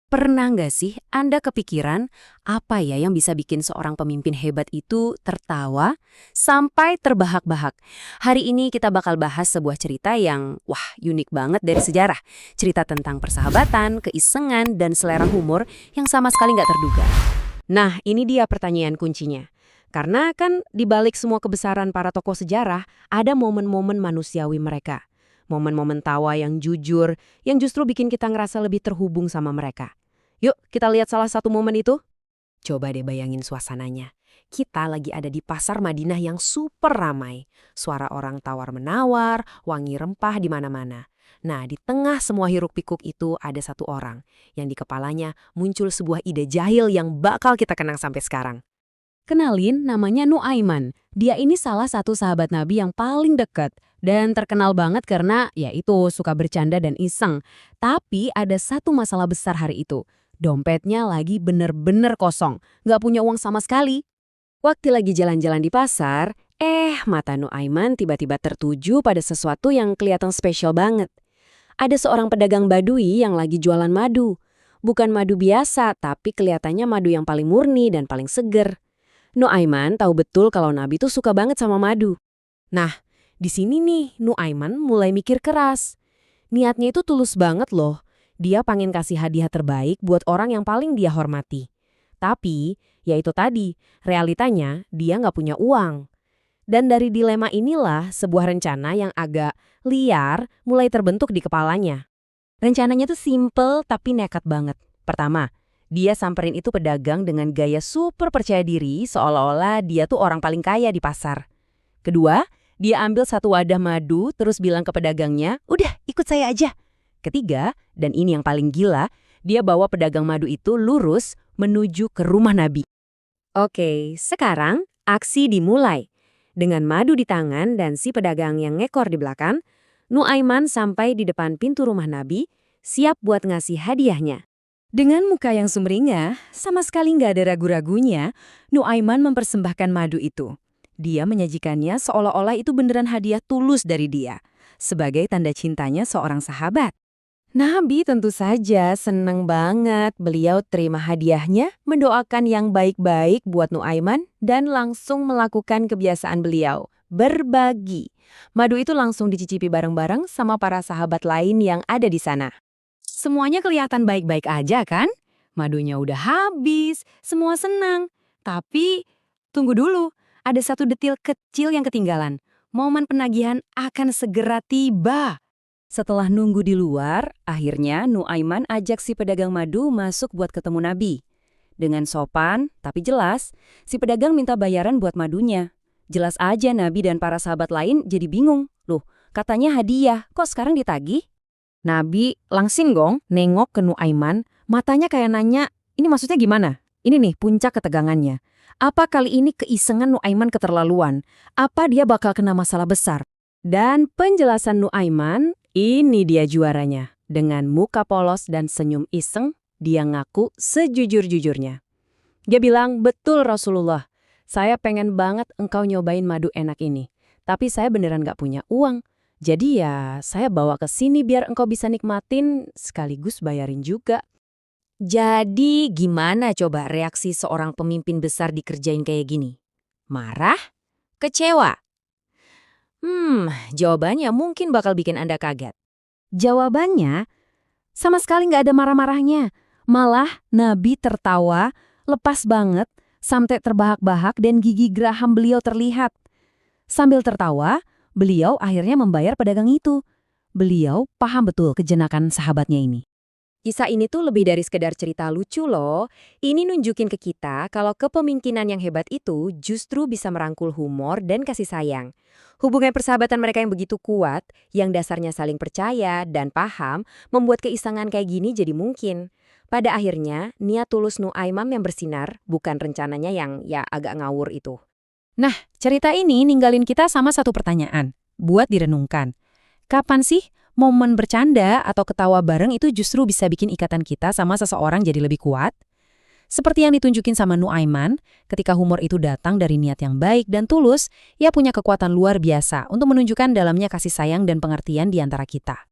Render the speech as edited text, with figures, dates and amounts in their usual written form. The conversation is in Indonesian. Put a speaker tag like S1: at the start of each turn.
S1: Pernah nggak sih Anda kepikiran apa ya yang bisa bikin seorang pemimpin hebat itu tertawa sampai terbahak-bahak? Hari ini kita bakal bahas sebuah cerita yang wah unik banget dari sejarah. Cerita tentang persahabatan, keisengan, dan selera humor yang sama sekali nggak terduga. Nah, ini dia pertanyaan kuncinya. Karena kan di balik semua kebesaran para tokoh sejarah, ada momen-momen manusiawi mereka. Momen-momen tawa yang jujur, yang justru bikin kita ngerasa lebih terhubung sama mereka. Yuk, kita lihat salah satu momen itu. Coba deh bayangin suasananya. Kita lagi ada di pasar Madinah yang super ramai. Suara orang tawar-menawar, wangi rempah di mana-mana. Nah, di tengah semua hiruk-pikuk itu ada satu orang yang di kepalanya muncul sebuah ide jahil yang bakal kita kenang sampai sekarang. Kenalin, namanya Nuaiman. Dia ini salah satu sahabat Nabi yang paling dekat dan terkenal banget karena ya itu suka bercanda dan iseng. Tapi ada satu masalah besar hari itu. Dompetnya lagi bener-bener kosong, nggak punya uang sama sekali. Waktu lagi jalan-jalan di pasar, mata Nuaiman tiba-tiba tertuju pada sesuatu yang kelihatan spesial banget. Ada seorang pedagang badui yang lagi jualan madu. Bukan madu biasa, tapi kelihatannya madu yang paling murni dan paling seger. Nuaiman tahu betul kalau Nabi tuh suka banget sama madu. Nah, di sini nih Nuaiman mulai mikir keras. Niatnya itu tulus banget loh. Dia pengen kasih hadiah terbaik buat orang yang paling dia hormati. Tapi, ya itu tadi, realitanya dia nggak punya uang. Dan dari dilema inilah sebuah rencana yang agak liar mulai terbentuk di kepalanya. Rencananya tuh simple tapi nekat banget. Pertama, dia samperin itu pedagang dengan gaya super percaya diri seolah-olah dia tuh orang paling kaya di pasar. Kedua, dia ambil satu wadah madu terus bilang ke pedagangnya, "Udah, ikut saya aja." Ketiga, dan ini yang paling gila, dia bawa pedagang madu itu lurus menuju ke rumah Nabi. Oke, sekarang aksi dimulai. Dengan madu di tangan dan si pedagang yang ngekor di belakang, Nuaiman sampai di depan pintu rumah Nabi, siap buat ngasih hadiahnya. Dengan muka yang sumringah, sama sekali nggak ada ragu-ragunya, Nuaiman mempersembahkan madu itu. Dia menyajikannya seolah-olah itu beneran hadiah tulus dari dia, sebagai tanda cintanya seorang sahabat. Nabi tentu saja senang banget. Beliau terima hadiahnya, mendoakan yang baik-baik buat Nuaiman, dan langsung melakukan kebiasaan beliau, berbagi. Madu itu langsung dicicipi bareng-bareng sama para sahabat lain yang ada di sana. Semuanya kelihatan baik-baik aja kan? Madunya udah habis, semua senang. Tapi, tunggu dulu, ada satu detil kecil yang ketinggalan. Momen penagihan akan segera tiba. Setelah nunggu di luar, akhirnya Nuaiman ajak si pedagang madu masuk buat ketemu Nabi. Dengan sopan, tapi jelas, si pedagang minta bayaran buat madunya. Jelas aja Nabi dan para sahabat lain jadi bingung. Loh, katanya hadiah, kok sekarang ditagih? Nabi langsing gong nengok ke Nuaiman, matanya kayak nanya, ini maksudnya gimana? Ini nih puncak ketegangannya. Apa kali ini keisengan Nuaiman keterlaluan? Apa dia bakal kena masalah besar? Dan penjelasan Nuaiman, ini dia juaranya. Dengan muka polos dan senyum iseng, dia ngaku sejujur-jujurnya. Dia bilang, betul Rasulullah, saya pengen banget engkau nyobain madu enak ini. Tapi saya beneran gak punya uang. Jadi ya, saya bawa ke sini biar engkau bisa nikmatin sekaligus bayarin juga. Jadi gimana coba reaksi seorang pemimpin besar dikerjain kayak gini? Marah? Kecewa? Jawabannya mungkin bakal bikin Anda kaget. Jawabannya, sama sekali nggak ada marah-marahnya. Malah Nabi tertawa, lepas banget, sampai terbahak-bahak dan gigi geraham beliau terlihat. Sambil tertawa, beliau akhirnya membayar pedagang itu. Beliau paham betul kejenakan sahabatnya ini. Kisah ini tuh lebih dari sekedar cerita lucu loh. Ini nunjukin ke kita kalau kepemimpinan yang hebat itu justru bisa merangkul humor dan kasih sayang. Hubungan persahabatan mereka yang begitu kuat, yang dasarnya saling percaya dan paham, membuat keisengan kayak gini jadi mungkin. Pada akhirnya, niat tulus Nuaiman yang bersinar, bukan rencananya yang ya agak ngawur itu. Nah, cerita ini ninggalin kita sama satu pertanyaan, buat direnungkan. Kapan sih momen bercanda atau ketawa bareng itu justru bisa bikin ikatan kita sama seseorang jadi lebih kuat? Seperti yang ditunjukin sama Nuaiman, ketika humor itu datang dari niat yang baik dan tulus, ia punya kekuatan luar biasa untuk menunjukkan dalamnya kasih sayang dan pengertian di antara kita.